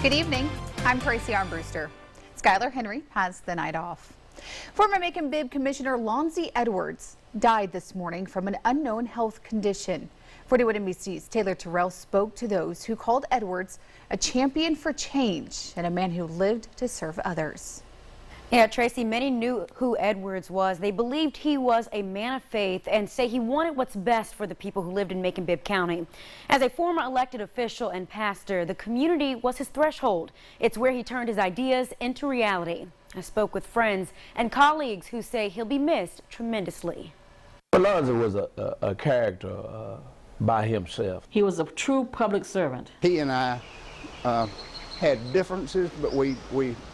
Good evening. I'm Tracy Armbruster. Skylar Henry has the night off. Former Macon-Bibb Commissioner Lonzy Edwards died this morning from an unknown health condition. 41 NBC's Taylor Terrell spoke to those who called Edwards a champion for change and a man who lived to serve others. Yeah, Tracy, many knew who Edwards was. They believed he was a man of faith and say he wanted what's best for the people who lived in Macon-Bibb County. As a former elected official and pastor, the community was his threshold. It's where he turned his ideas into reality. I spoke with friends and colleagues who say he'll be missed tremendously. Lonzy was a character by himself. He was a true public servant. He and I had differences, but we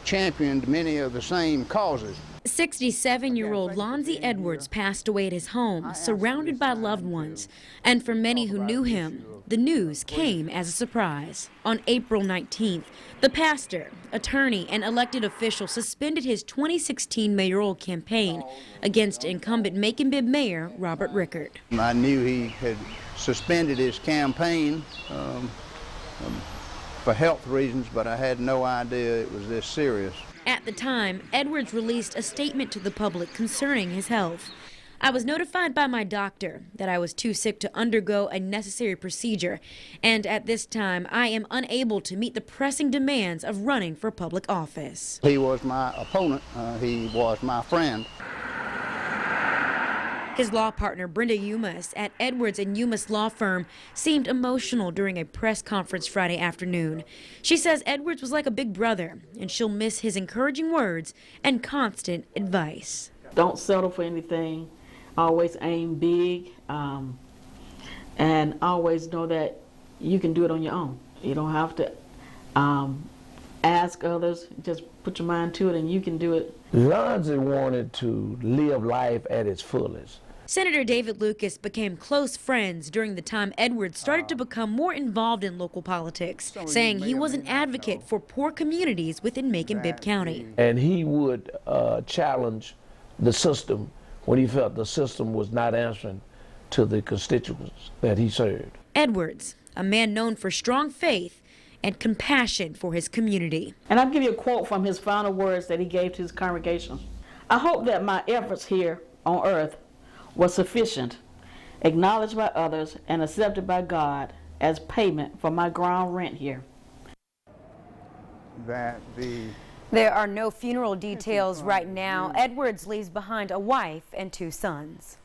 championed many of the same causes. 67-year-old Lonzy Edwards passed away at his home, surrounded by loved ones. And for many who knew him, the news came as a surprise. On April 19th, the pastor, attorney, and elected official suspended his 2016 mayoral campaign against incumbent Macon-Bibb Mayor Robert Rickard. I knew he had suspended his campaign for health reasons, but I had no idea it was this serious. At the time, Edwards released a statement to the public concerning his health. I was notified by my doctor that I was too sick to undergo a necessary procedure, and at this time I am unable to meet the pressing demands of running for public office. He was my opponent. He was my friend. His law partner, Brenda Umas, at Edwards and Umas law firm, seemed emotional during a press conference Friday afternoon. She says Edwards was like a big brother, and she'll miss his encouraging words and constant advice. Don't settle for anything. Always aim big, and always know that you can do it on your own. You don't have to ask others. Just put your mind to it and you can do it. Lonzy wanted to live life at its fullest. Senator David Lucas became close friends during the time Edwards started to become more involved in local politics, saying he was an advocate for poor communities within Macon-Bibb County. And he would challenge the system when he felt the system was not answering to the constituents that he served. Edwards, a man known for strong faith and compassion for his community. And I'll give you a quote from his final words that he gave to his congregation. I hope that my efforts here on earth was sufficient, acknowledged by others, and accepted by God as payment for my ground rent here. There are no funeral details right now. Edwards leaves behind a wife and 2 sons.